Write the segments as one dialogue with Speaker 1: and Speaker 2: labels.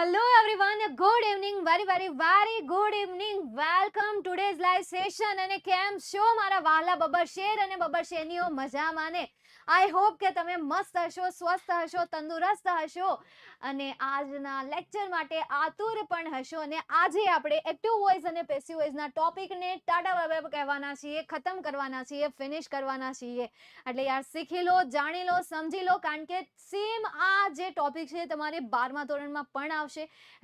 Speaker 1: Hello everyone, good evening, very good evening. Welcome today's live session. અને કેમ છો મારા વાલા બબરશેર અને બબરશેનીઓ મજામાં ને? આઈ હોપ કે તમે મસ્ત હશો, સ્વસ્થ હશો, તંદુરસ્ત હશો અને આજના લેક્ચર માટે આતુર પણ હશો. અને આજે આપણે એક્ટિવ વોઇસ અને પેસિવ વોઇસના ટોપિકને ટાટા બાય બાય કહેવાના છીએ, ખતમ કરવાના છીએ, ફિનિશ કરવાના છીએ. એટલે યાર શીખી લો, જાણી લો, સમજી લો, કારણ કે સેમ આ જે ટોપિક છે તમારે 12મા ધોરણમાં પણ આવશે.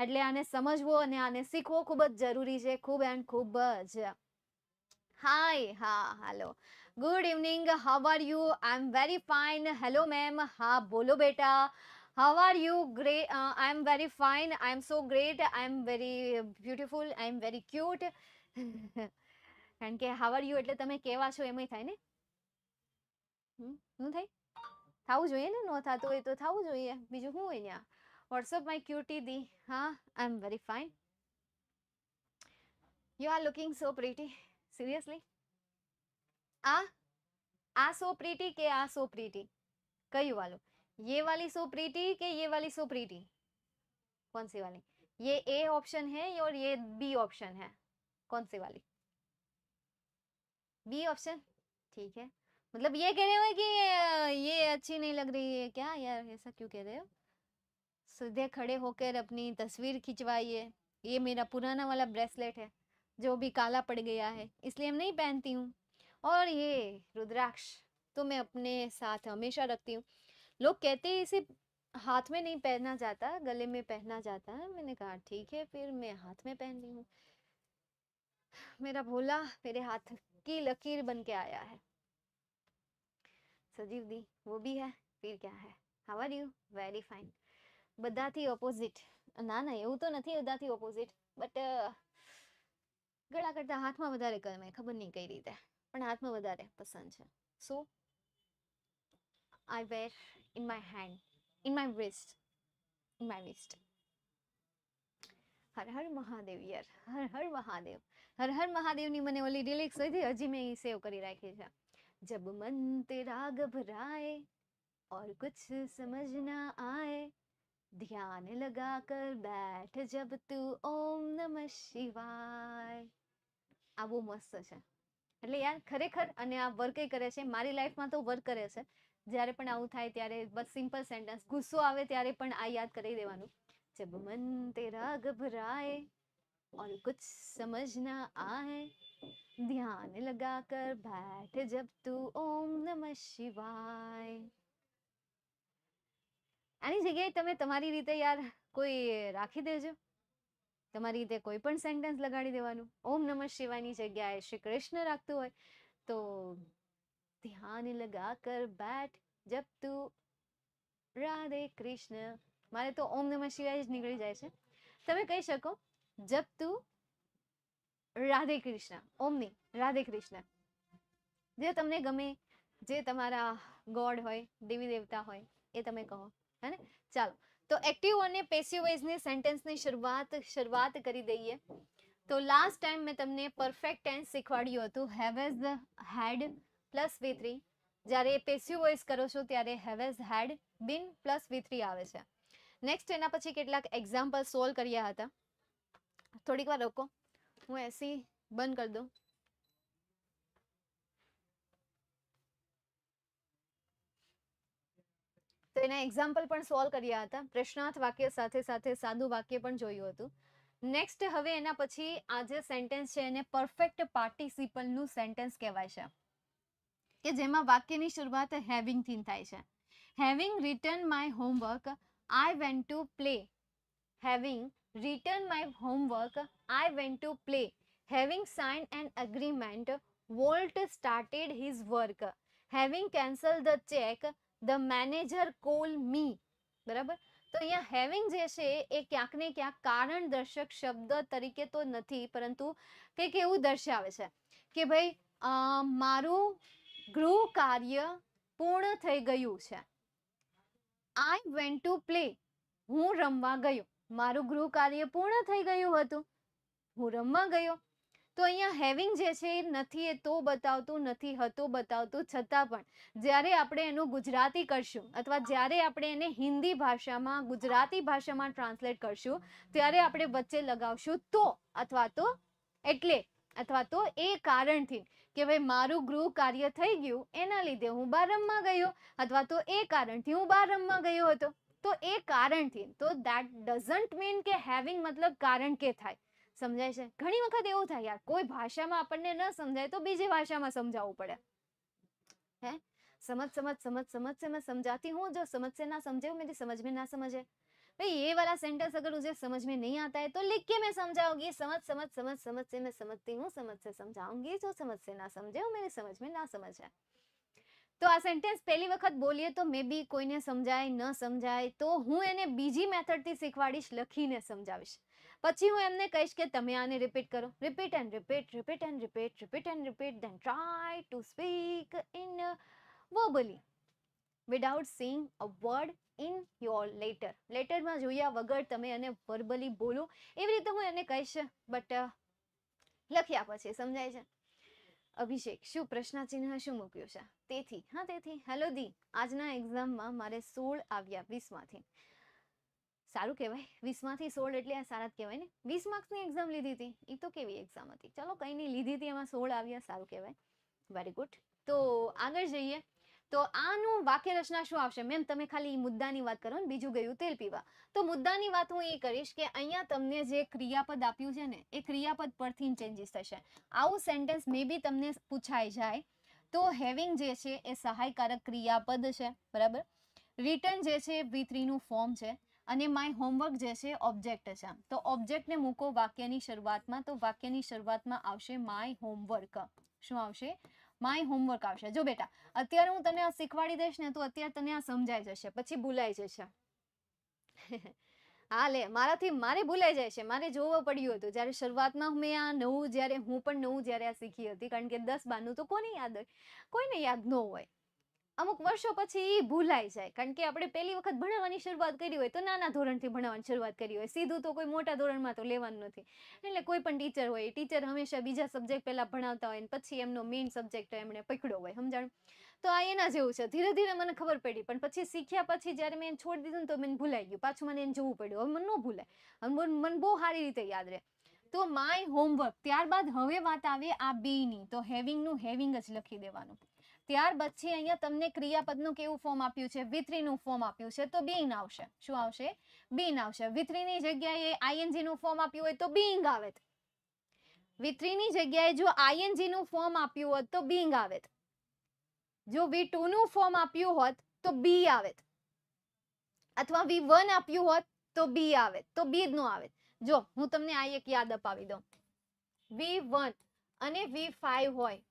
Speaker 1: એટલે આને સમજવો અને આને શીખવો ખૂબ જ જરૂરી છે, ખૂબ એન્ડ ખૂબ જ. હાય, હા, hello, good evening, how are you? I am very fine. Hello ma'am, હા બોલો બેટા, how are you? Great, I am very fine, I am so great, I am very beautiful, I am very cute. કારણ કે how are you એટલે તમે કેવા છો એમ થાય ને. શું થાય? થવું જોઈએ ને, ન થતું હોય તો થવું જોઈએ, બીજું શું હોય ત્યાં. વોટ્સઅપ માય ક્યુટી દી, હા I am very fine. You are looking so pretty, seriously. આ સો પ્રીટી કે આ સો પ્રીટી? कई वालों? ये वाली सो प्रीटी कि ये वाली सो प्रीटी? कौन सी वाली? ये ए ऑप्शन है और ये बी ऑप्शन है, कौन सी वाली? बी ऑप्शन, ठीक है. मतलब ये कह रहे हो कि ये अच्छी नहीं लग रही है क्या यार? ऐसा क्यों कह रहे हो? सीधे खड़े होकर अपनी तस्वीर खिंचवाइए. ये मेरा पुराना वाला ब्रेसलेट है जो भी काला पड़ गया है, इसलिए मैं नहीं पहनती हूँ. और ये रुद्राक्ष तो मैं अपने साथ हमेशा रखती हूँ. लोग कहते हैं इसे हाथ में नहीं पहनना जाता, गले में पहनना जाता है. मैंने कहा ठीक है, फिर मैं हाथ में पहन ली हूँ. मेरा भोला मेरे हाथ की लकीर बन के आया है. सजीव दी वो भी है, फिर क्या है. How are you? Very fine. બધાથી ઓપોઝિટ? ના ના, એવું તો નથી બધાથી ઓપોઝિટ, બટ ગળા કરતા હાથમાં વધારે ગમે, ખબર નહીં કઈ રીતે, પણ હાથમાં વધારે પસંદ છે. So I wear in my hand, in my wrist, in my wrist. હર હર મહાદેવ યાર, હર હર મહાદેવ. હર હર મહાદેવની મને ઓલી લિરિક્સ હતી, હજી મેં સેવ કરી રાખી છે. જબ મન તેરા ઘબરાए और कुछ समझ ना आए, ध्यान लगा कर बैठ जब तू ओम नमः शिवाय. આ બહુ મસ્ત છે. એટલે યાર ખરેખર, અને આ વર્ક કરે છે મારી લાઈફમાં, તો વર્ક કરે છે. જ્યારે પણ આવું થાય ત્યારે બસ સિમ્પલ સેન્ટેન્સ, ગુસ્સો આવે ત્યારે પણ આ યાદ કરી દેવાનું. જબ મન તેરા ઘબરાए और कुछ समझ ना आए, ध्यान लगा कर बैठ जब तू ओम नमः शिवाय. આની જગ્યાએ તમે તમારી રીતે યાર કોઈ રાખી દેજો, તમારી રીતે કોઈ પણ સેન્ટેન્સ લગાડી દેવાનું. ઓમ નમઃ શિવાયની જગ્યાએ શ્રી કૃષ્ણ રાખતું હોય તો ધ્યાન લગા કર બેઠ જબ તું રાધે કૃષ્ણ. મારે તો ઓમ નમઃ શિવાય જ નીકળી જાય છે. તમે કહી શકો જબ તું રાધે કૃષ્ણ, ઓમ નહીં, રાધે કૃષ્ણ. જે તમને ગમે, જે તમારા ગોડ હોય, દેવી દેવતા હોય, એ તમે કહો, હે ને. ચાલો, તો એક્ટિવ અને પેસિવ વોઇસની સેન્ટેન્સની શરૂઆત કરી દઈએ. તો લાસ્ટ ટાઈમ મેં તમને પરફેક્ટ ટેન્સ શીખવાડ્યું હતું, હેવ હેડ પ્લસ V3. જ્યારે પેસિવ વોઇસ કરો છો ત્યારે have head bin plus V3 આવે છે. નેક્સ્ટ એના પછી કેટલાક એક્ઝામ્પલ સોલ્વ કર્યા હતા. થોડીક વાર રોકો, હું એસી બંધ કરી દઉં. તો એના એક્ઝામ્પલ પણ સોલ્વ કર્યા હતા. પ્રશ્નાર્થ વાક્ય સાથે સાથે સાદું વાક્ય પણ જોયું હતું. નેક્સ્ટ હવે એના પછી આ જે સેન્ટેન્સ છે એને પરફેક્ટ પાર્ટિસિપલનું સેન્ટેન્સ કહેવાય છે, કે જેમાં વાક્યની શરૂઆત હેવિંગ થી થાય છે. Having written my homework, I went to play. Having written my homework, I went to play. Having sign an agreement, Walt started his work. Having cancel the cheque, the manager call me. બરાબર. તો અહીંયા having જે છે એ ક્યાંક ને ક્યાંક કારણ દર્શક શબ્દ તરીકે તો નથી, પરંતુ કંઈક એવું દર્શાવે છે કે ભાઈ મારું ગૃહ કાર્ય પૂર્ણ થઈ ગયું છે. આઈ વેન્ટ ટુ પ્લે, હું રમવા ગયો. મારું ગૃહ કાર્ય પૂર્ણ થઈ ગયું હતું, હું રમવા ગયો. તો અહીંયા હેવિંગ જે છે એ નથી એ તો બતાવતું નથી હતો બતાવતું, છતાં પણ જ્યારે આપણે એનું ગુજરાતી કરશું અથવા જ્યારે આપણે એને હિન્દી ભાષામાં ગુજરાતી ભાષામાં ટ્રાન્સલેટ કરશું ત્યારે આપણે વચ્ચે લગાવશું તો અથવા તો એટલે અથવા તો એ કારણથી કે ભાઈ મારું ગૃહ કાર્ય થઈ ગયું એના લીધે હું બહાર રમવા ગયો અથવા તો એ કારણથી હું બહાર રમવા ગયો હતો. તો એ કારણથી, તો દેટ ડઝન્ટ મીન કે હેવિંગ મતલબ કારણ કે થાય. સમજાય છે? ઘણી વખત એવું થાય યાર, કોઈ ભાષામાં આપણને ન સમજાય તો બીજી ભાષામાં સમજાવવું પડે. है समझ समझ समझ समझ से मैं समझाती हूँ, जो समझ से ना समझे वो मेरी समझ में ना समझे. भाई ये वाला सेंटेंस अगर मुझे समझ में नहीं आता है तो लिख के मैं समझाऊंगी. समझ समझ समझ समझ से मैं समझती हूँ, समझ से समझाऊंगी, जो समझ से ना समझे वो मेरी समझ में ना समझे. તો આ સેન્ટેન્સ પહેલી વખત બોલીએ તો મે બી કોઈને સમજાય ન સમજાય તો હું એને બીજી મેથડથી શીખવાડીશ, લખીને સમજાવીશ. પછી હું એમને કહીશ કે તમે આને રિપીટ કરો. Repeat and repeat, repeat and repeat, repeat and repeat, then try to speak in verbally without saying a word in your letter. લેટરમાં જોયા વગર તમે એને વર્બલી બોલો, એવી રીતે હું એને કહીશ. બટ લખ્યા પછી સમજાય છે? અભિષેક, શું પ્રશ્નચિહ્ન શું મૂક્યું છે? તેથી, હા તેથી. હેલો દી, આજના એક્ઝામમાં મારે 16 આવ્યા 20 માંથી. સારું કહેવાય, 20 માંથી 16 એટલે આ સારા જ કહેવાય ને. 20 માર્ક્સની એક્ઝામ લીધી હતી, એ તો કેવી એક્ઝામ હતી? ચલો કંઈ નહીં, લીધી હતી એમાં 16 આવ્યા, સારું કહેવાય. Very good. તો આગળ જઈએ. તો આનું વાક્ય રચના શું આવશે? મેમ તમે ખાલી મુદ્દાની વાત કરો ને બીજું ગયું તેલ પીવા. તો મુદ્દાની વાત હું એ કરીશ કે અહીંયા તમને જે ક્રિયાપદ આપ્યું છે ને એ ક્રિયાપદ પરથી ચેન્જીસ થશે. આવું સેન્ટેન્સ મે બી તમને પૂછાઈ જાય તો હેવિંગ જે છે એ સહાયકારક ક્રિયાપદ છે, બરાબર. રિટર્ન જે છે V3 નું ફોર્મ છે અને માય હોમવર્ક જે છે ઓબ્જેક્ટ છે. તો ઓબ્જેક્ટને મૂકો વાક્યની શરૂઆતમાં, તો વાક્યની શરૂઆતમાં આવશે માય હોમવર્ક. શું આવશે? માય હોમવર્ક આવશે. જો બેટા અત્યારે હું તને આ શીખવાડી દઈશ ને તો અત્યારે તને આ સમજાઈ જશે, પછી ભૂલાઈ જશે. હા લે, મારે ભૂલાઈ જાય છે, મારે જોવું પડ્યું હતું જ્યારે શરૂઆતમાં મેં આ નવું હું પણ નવું જ્યારે આ શીખી હતી, કારણ કે 10 બારનું તો કોને યાદ હોય? કોઈને યાદ ન હોય. અમુક વર્ષો પછી એ ભૂલાઈ જાય, કારણ કે આપણે પહેલી વખત ભણાવવાની શરૂઆત કરી હોય તો નાના ધોરણથી ભણાવવાની શરૂઆત કરી હોય, સીધું તો કોઈ મોટા ધોરણમાં તો લેવાનું નથી. એટલે કોઈ પણ ટીચર હોય, ટીચર હંમેશા બીજા સબ્જેક્ટ પહેલા ભણાવતા હોય ને પછી એમનો મેઇન સબ્જેક્ટ એમણે પકડ્યો હોય, સમજાણું? તો આ એના જેવું છે. ધીરે ધીરે મને ખબર પડી, પણ પછી શીખ્યા પછી જ્યારે મેં છોડી દીધું ને તો મને ભૂલાઈ ગયું, પાછું મને એને જોવું પડ્યું. હવે મને ન ભૂલાય, મને બહુ સારી રીતે યાદ રહે. તો માય હોમવર્ક. ત્યારબાદ હવે વાત આવે આ બીની, તો હેવિંગનું હેવિંગ જ લખી દેવાનું. ત્યાર પછી અહીંયા તમને ક્રિયાપદનું કેવું ફોર્મ આપ્યું છે? V3 નું ફોર્મ આપ્યું છે, તો બીઈંગ આવશે. શું આવશે? બીઈંગ આવશે. V3 ની જગ્યાએ ING નું ફોર્મ આપ્યું હોય તો બીઈંગ આવે. V3 ની જગ્યાએ જો ING નું ફોર્મ આપ્યું હોત તો બીઈંગ આવે. જો V2 નું ફોર્મ આપ્યું હોત તો બી આવે, અથવા V1 આપ્યું હોત તો બી આવે, તો બી જ નો આવે. જો હું તમને આ એક યાદ અપાવી દઉં. V1 અને V5 હોય,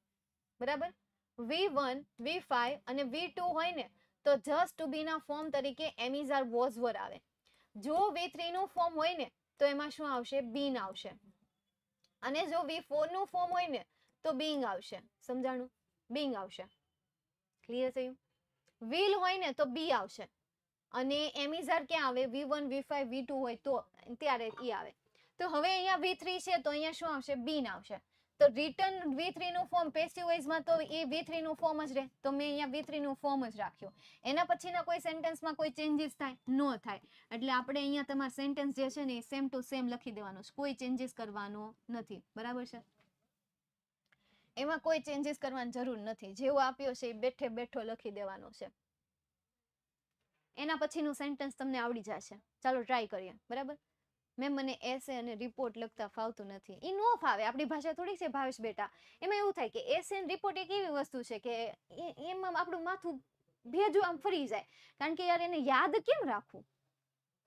Speaker 1: બરાબર. V1, V5 અને V2 હોય ને તો જસ્ટ ટુ બી ના ફોર્મ તરીકે એમ ઇઝ આર વોઝ વર આવે. જો V3 નું ફોર્મ હોય ને તો એમાં શું આવશે? બીન આવશે. અને જો V4 નું ફોર્મ હોય ને તો બીંગ આવશે. સમજાણું? બીંગ આવશે. ક્લિયર થયું? વિલ હોય ને તો બી આવશે. અને એમ ઇઝ આર ક્યાં આવે? V1, V5, V2 હોય તો ત્યારે ઈ આવે. તો હવે અહીંયા V3 છે તો અહીંયા શું આવશે? બીન આવશે. તો રિટર્ન V3 નું ફોર્મ પેસિવ વોઇસમાં તો એ V3 નું ફોર્મ જ રહે, તો મેં અહીંયા V3 નું ફોર્મ જ રાખ્યું. એના પછીના કોઈ સેન્ટેન્સમાં કોઈ ચેન્જીસ થાય? નો થાય. એટલે આપણે અહીંયા તમારા સેન્ટેન્સ જે છે ને એ સેમ ટુ સેમ લખી દેવાનું છે, કોઈ ચેન્જીસ કરવાનો નથી, બરાબર છે? એમાં કોઈ ચેન્જીસ કરવાની જરૂર નથી, જેવો આપ્યો છે એ બેઠે બેઠો લખી દેવાનો છે. એના પછીનું સેન્ટેન્સ તમને આવડી જશે. ચાલો ટ્રાય કરીએ, બરાબર. મેમ મને એસે અને રિપોર્ટ લખતા ફાવતું નથી. એ નો ફાવે, આપણી ભાષા થોડી છે ભાવેશ બેટા. એમાં એવું થાય કે એસે અને રિપોર્ટ એક એવી વસ્તુ છે કે એમાં આપણું માથું ભેજું આમ ફરી જાય, કારણ કે યાર એને યાદ કેમ રાખવું?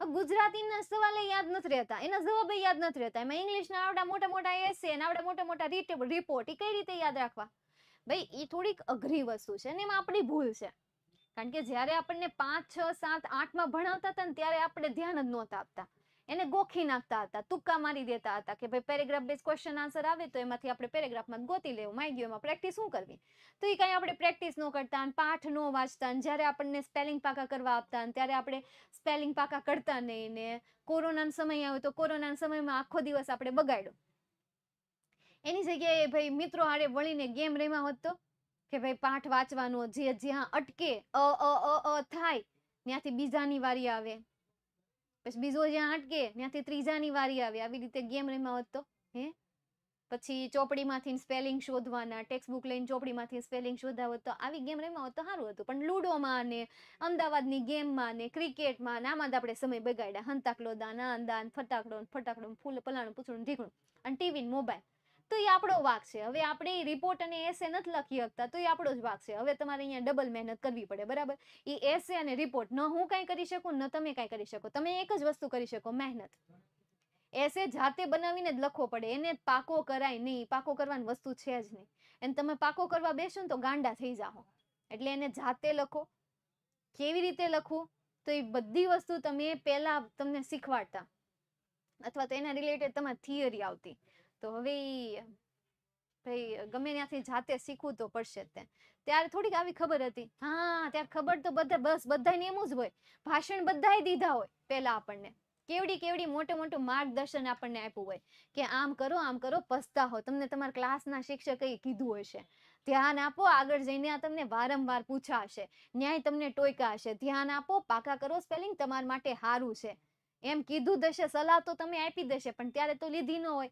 Speaker 1: ગુજરાતીના સવાલે યાદ નથી રહેતા, એના જવાબ યાદ નથી રહેતા, એમાં ઇંગ્લિશના આવડા મોટા મોટા એસે અને આવડા મોટા મોટા રિપોર્ટ એ કઈ રીતે યાદ રાખવા? ભાઈ એ થોડીક અઘરી વસ્તુ છે ને એમાં આપણી ભૂલ છે. કારણ કે જ્યારે આપણને 5, 6, 7, 8માં ભણાવતા હતા ને ત્યારે આપણે ધ્યાન જ નહોતા આપતા, એને ગોખી નાખતા હતા, તુક્કા મારી દેતા હતા કે ભાઈ પેરેગ્રાફ બેઝ ક્વેશ્ચન આન્સર આવે તો એમાંથી આપણે પેરેગ્રાફમાં ગોતી લેવું, માઈ ગયું, એમાં પ્રેક્ટિસ શું કરવી? તો એ કાંઈ આપણે પ્રેક્ટિસ ન કરતા, પાઠ ન વાંચતા, જ્યારે આપણને સ્પેલિંગ પાકા કરવા આપતા ત્યારે આપણે સ્પેલિંગ પાકા કરતા નહીં, ને કોરોનાનો સમય આવ્યો તો કોરોનાના સમયમાં આખો દિવસ આપણે બગાડ્યો. એની જગ્યાએ ભાઈ મિત્રો હારે વળીને ગેમ રમ્યા હોત તો, કે ભાઈ પાઠ વાંચવાનો, જે જ્યાં અટકે થાય ત્યાંથી બીજાની વારી આવે, પછી બીજો જ્યાં અટકે ત્યાંથી ત્રીજાની વારી આવે, આવી રીતે ગેમ રમ્યા હોત તો. હે પછી ચોપડીમાંથી સ્પેલિંગ શોધવાના, ટેક્સ્ટ બુક લઈને ચોપડીમાંથી સ્પેલિંગ શોધવા હોત તો, આવી ગેમ રમ્યા હોત તો સારું હતું. પણ લૂડોમાં ને અમદાવાદની ગેમમાં ને ક્રિકેટમાં આમાં જ આપણે સમય બગાડ્યા. હંતાકલો દાન, દાન, ફટાકડો ફૂલ પલાણું પૂછડું ઢીકણું, અને ટીવી મોબાઈલ. તો એ આપણો વાક છે. હવે આપણે રિપોર્ટ અને એસે નથી લખી શકતા તો એ આપણો જ વાક છે. હવે તમારે અહીંયા ડબલ મહેનત કરવી પડે, બરાબર. એ એસે અને રિપોર્ટ ન હું કાંઈ કરી શકું, ન તમે કાંઈ કરી શકો. તમે એક જ વસ્તુ કરી શકો, મહેનત. એસે જાતે બનાવીને જ લખવો પડે, એને પાકો કરાય નહીં. પાકો કરવાની વસ્તુ છે જ નહીં. અને તમે પાકો કરવા બેસો ને તો ગાંડા થઈ જાઓ. એટલે એને જાતે લખો. કેવી રીતે લખવું તો એ બધી વસ્તુ તમે પહેલા તમને શીખવાડતા, અથવા તો એના રિલેટેડ તમારી થિયરી આવતી. તો હવે ભાઈ ગમે ત્યાંથી જાતે શીખવું તો પડશે જ. ત્યારે થોડીક આવી ખબર હતી. હા, ત્યારે ખબર તો બધાને એમ જ હોય. ભાષણ બધાએ દીધા હોય પહેલા આપણને. કેવડી મોટું માર્ગદર્શન આપણને આપ્યું હોય કે આમ કરો પસ્તાહો. તમને તમારા ક્લાસના શિક્ષકે કીધું હશે, ધ્યાન આપો, આગળ જઈને આ તમને વારંવાર પૂછાશે, ન્યાય તમને ટોયકા હશે, ધ્યાન આપો, પાકા કરો સ્પેલિંગ, તમારા માટે સારું છે, એમ કીધું દશે. સલાહ તો તમે આપી દેશે, પણ ત્યારે તો લીધી ન હોય.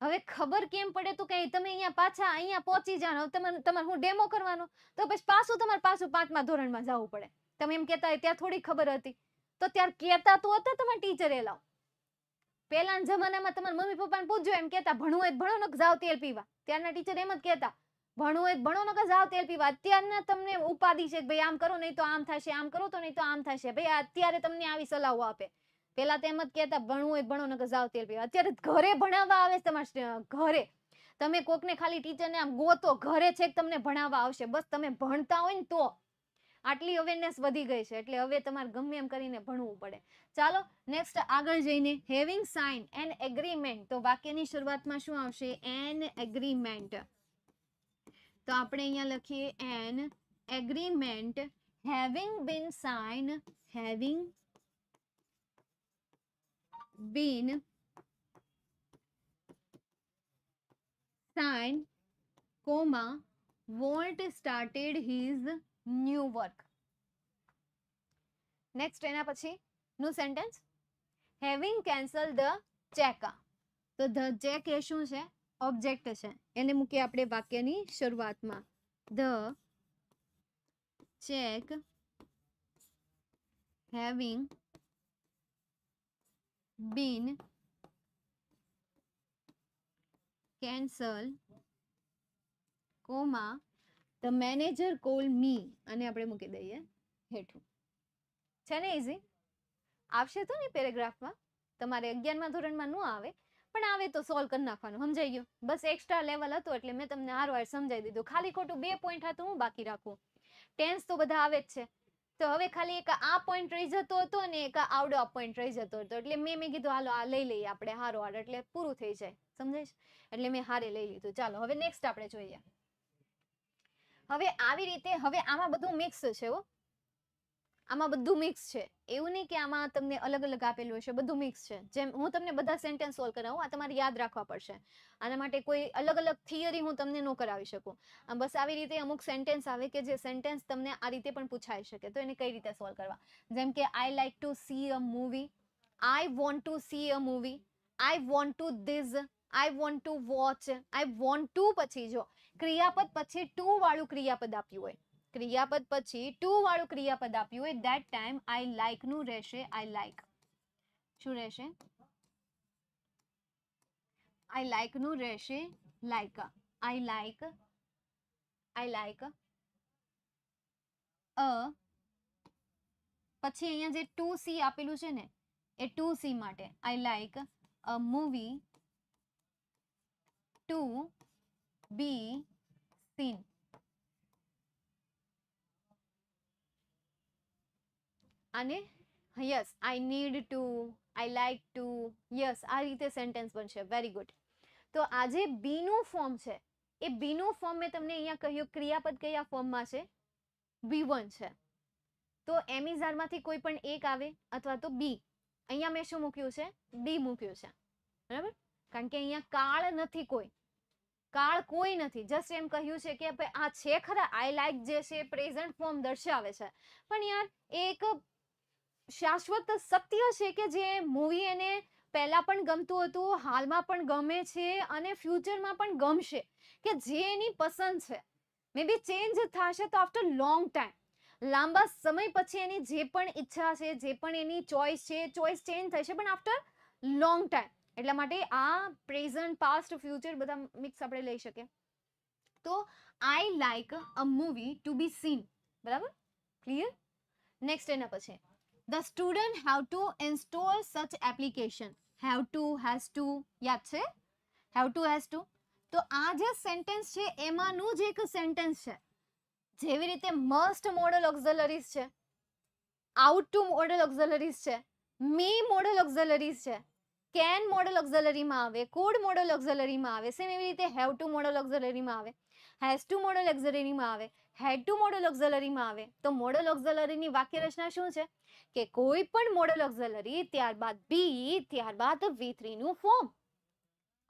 Speaker 1: હવે ખબર કેમ પડે તો કઈ તમે અહીંયા પહોંચી જાઓ, તમારે હું ડેમો કરવાનો, તો પછી તમારે પાછું 5મા ધોરણમાં જવું પડે. તમે એમ કહેતા હોય ત્યાં થોડી ખબર હતી, તો ત્યારે કહેતા તો હતા તમારા ટીચરે લાવ. પહેલાના જમાનામાં તમારા મમ્મી પપ્પાને પૂછજો, એમ કહેતા ભણવું હોય ભણો ને જાવ તેલ પીવા. ત્યારના ટીચર એમ જ કહેતા, ભણવું હોય ભણો ને જાવ તેલ પીવા. અત્યારના તમને ઉપાધિ છે કે ભાઈ આમ કરો નહીં તો આમ થશે, આમ કરો તો નહીં તો આમ થશે. ભાઈ અત્યારે તમને આવી સલાહો આપે. પેલા તો એમ જ કહેતા ભણવું હોય ભણો ને જાવ તેલ પીવા. અત્યારે ઘરે ભણાવવા આવે તમારે ઘરે. તમે કોકને ખાલી ટીચરને આમ ગોતો, ઘરે છે કે તમને ભણાવવા આવશે. બસ તમે ભણતા હોય ને તો. આટલી અવેરનેસ વધી ગઈ છે, એટલે હવે તમારે ગમે એમ કરીને ભણવું પડે. ચાલો નેક્સ્ટ આગળ જઈને, હેવિંગ સાઇન એન એગ્રીમેન્ટ. તો વાક્યની શરૂઆતમાં શું આવશે? An agreement. તો આપણે અહીંયા લખીએ an agreement having been sign, having been signed, comma, won't started his new work. Next એના પછી નું sentence, having cancelled the check. તો the check એ શું છે? ઓબ્જેક્ટ છે. એને મૂકીએ આપણે વાક્યની શરૂઆતમાં. The check having been cancelled, comma, the manager called me. અને આપણે મૂકી દઈએ હેઠું. છે ને ઈઝી? આવશે તો નહીં પેરેગ્રાફમાં. તમારે 11મા ધોરણમાં ન આવે, પણ આવે તો સોલ્વ કરી નાખવાનું. સમજાઈ ગયું? બસ એક્સ્ટ્રા લેવલ હતું એટલે મેં તમને હારવાર સમજાવી દીધું. ખાલી ખોટું 2 પોઈન્ટ હતું હું બાકી રાખું. ટેન્સ તો બધા આવે જ છે. તો હવે ખાલી એક આ પોઈન્ટ રહી જતો હતો અને એક આવડો આ પોઈન્ટ રહી જતો હતો. એટલે મેં કીધું હાલો આ લઈ લઈએ આપણે હારો, એટલે પૂરું થઈ જાય. સમજાય? એટલે મેં હારે લઈ લીધું. ચાલો હવે નેક્સ્ટ આપણે જોઈએ. હવે આવી રીતે, હવે આમાં બધું મિક્સ છે હો. આમાં બધું મિક્સ છે. એવું નહીં કે આમાં તમને અલગ અલગ આપેલું હશે, બધું મિક્સ છે. જેમ હું તમને બધા સેન્ટેન્સ સોલ્વ કરાવું, આ તમારે યાદ રાખવા પડશે. આના માટે કોઈ અલગ અલગ થિયરી હું તમને ન કરાવી શકું. બસ આવી રીતે અમુક સેન્ટેન્સ આવે કે જે સેન્ટેન્સ તમને આ રીતે પણ પૂછાઈ શકે. તો એને કઈ રીતે સોલ્વ કરવા? જેમ કે આઈ like two C a movie, I want to C a movie, I want to this, I want to watch. I want to પછી જો ક્રિયાપદ પછી ટુ વાળું ક્રિયાપદ આપ્યું હોય, ક્રિયાપદ પછી ટુ વાળું ક્રિયાપદ આપ્યું હોય, that time આઈ લાઈક નું રહેશે આઈ લાઈક. શું રહેશે? આઈ લાઈક નું રહેશે like. I like, I like અ, પછી અહીંયા જે 2C આપેલું છે ને એ 2C માટે I like a movie to be seen. અને yes I need to, I like to, yes આ રીતે સેન્ટેન્સ બનશે. Very good. તો આ જે બી નું ફોર્મ છે એ બી નું ફોર્મ મેં તમને અહીંયા કહ્યું ક્રિયાપદ કયા ફોર્મમાં છે? B1 છે. તો એમિઝારમાંથી કોઈ પણ એક આવે અથવા તો બી. અહીંયા મેં શું મૂક્યું છે? બી મૂક્યું છે. બરાબર? કારણ કે અહીંયા કાળ નથી કોઈ. કાળ કોઈ નથી. જસ્ટ એમ કહ્યું છે કે ભાઈ આ છે ખરા આઈ લાઈક જે છે પ્રેઝન્ટ ફોર્મ દર્શાવે છે, પણ યાર એક શાશ્વત સત્ય છે કે જે મૂવી એને પહેલા પણ ગમતું હતું, હાલમાં પણ ગમે છે અને ફ્યુચરમાં પણ ગમશે, કે જે એની પસંદ છે મે બી ચેન્જ થશે તો આફ્ટર લોંગ ટાઈમ, લાંબા સમય પછી એની જે પણ ઈચ્છા છે, જે પણ એની ચોઇસ છે, ચોઇસ ચેન્જ થશે પણ આફ્ટર લોંગ ટાઈમ. એટલા માટે આ પ્રેઝન્ટ પાસ્ટ ફ્યુચર બધા મિક્સ આપણે લઈ શકીએ. તો I like a movie to be seen. બરાબર, ક્લિયર? નેક્સ્ટ એના પછી the student have to install such application. Have to, has to યાદ છે? Have to, has to. તો આ જે સેન્ટેન્સ છે એમાંનું જ એક સેન્ટેન્સ છે. જેવી રીતે મસ્ટ મોડલ ઓક્ઝલરીઝ છે, આઉટ ટુ મોડલ ઓક્ઝલરીઝ છે, મી મોડલ ઓક્ઝલરીઝ છે, કેન મોડલ ઓક્ઝલરીમાં આવે, કુડ મોડલ ઓક્ઝલરીમાં આવે, સેમ એવી રીતે હેવ ટુ મોડલ ઓક્ઝલરીમાં આવે, હેઝ ટુ મોડલ ઓક્ઝલરીમાં આવે, હેડ ટુ મોડલ ઓક્ઝલરીમાં આવે. તો મોડલ ઓક્ઝલરીની વાક્ય રચના શું છે કે કોઈ પણ મોડલ ઓક્ઝલરી, ત્યારબાદ બી, ત્યારબાદ V3 નું ફોર્મ.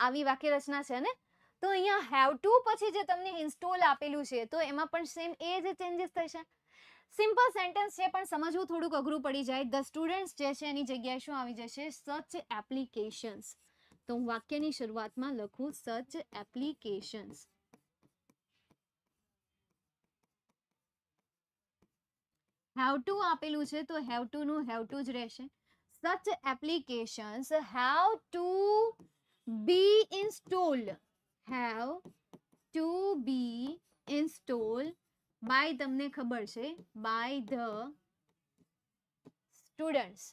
Speaker 1: આવી વાક્ય રચના છે ને. તો અહીંયા હેવ ટુ પછી જે તમને ઇન્સ્ટોલ આપેલું છે તો એમાં પણ સેમ એ જ ચેન્જીસ થશે. સિમ્પલ સેન્ટેન્સ છે પણ સમજવું થોડુંક અઘરું પડી જાય. ધ સ્ટુડન્ટ્સ જે છે એની જગ્યાએ શું આવી જશે? સચ એપ્લિકેશન્સ. તો હું વાક્યની શરૂઆતમાં લખું સચ એપ્લિકેશન્સ. હેવ ટુ આપેલું છે તો હેવ ટુ નું હેવ ટુ જ રહેશે. Such applications have to be installed. Have to be installed by, તમને ખબર છે, બાય ધ સ્ટુડન્ટ્સ.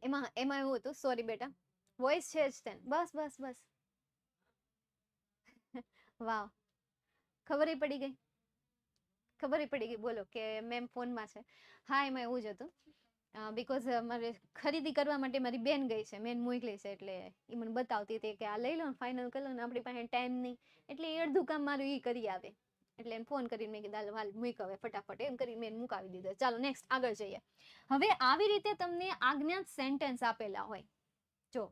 Speaker 1: એમાં એમાં એવું હતું, સોરી બેટા, વોઇસ છે જ તેન. બસ બસ બસ. વાવ, ખબર પડી ગઈ, ખબર પડી ગઈ. બોલો કે મેમ ફોનમાં છે. હા, એમાં એવું જ હતું, બીકોઝ મારે ખરીદી કરવા માટે મારી બેન ગઈ છે, મેન મોકલી છે, એટલે એ મને બતાવતી હતી કે આ લઈ લો ને, ફાઇનલ કરી લો ને, આપણી પાસે ટાઈમ નહીં, એટલે એ અડધું કામ મારું એ કરી આવે. એટલે એને ફોન કરીને મેં કીધું હાલ મૂક હવે ફટાફટ, એમ કરી મેં મુકાવી દીધો. ચાલો નેક્સ્ટ આગળ જઈએ. હવે આવી રીતે તમને આજ્ઞાત સેન્ટેન્સ આપેલા હોય, જો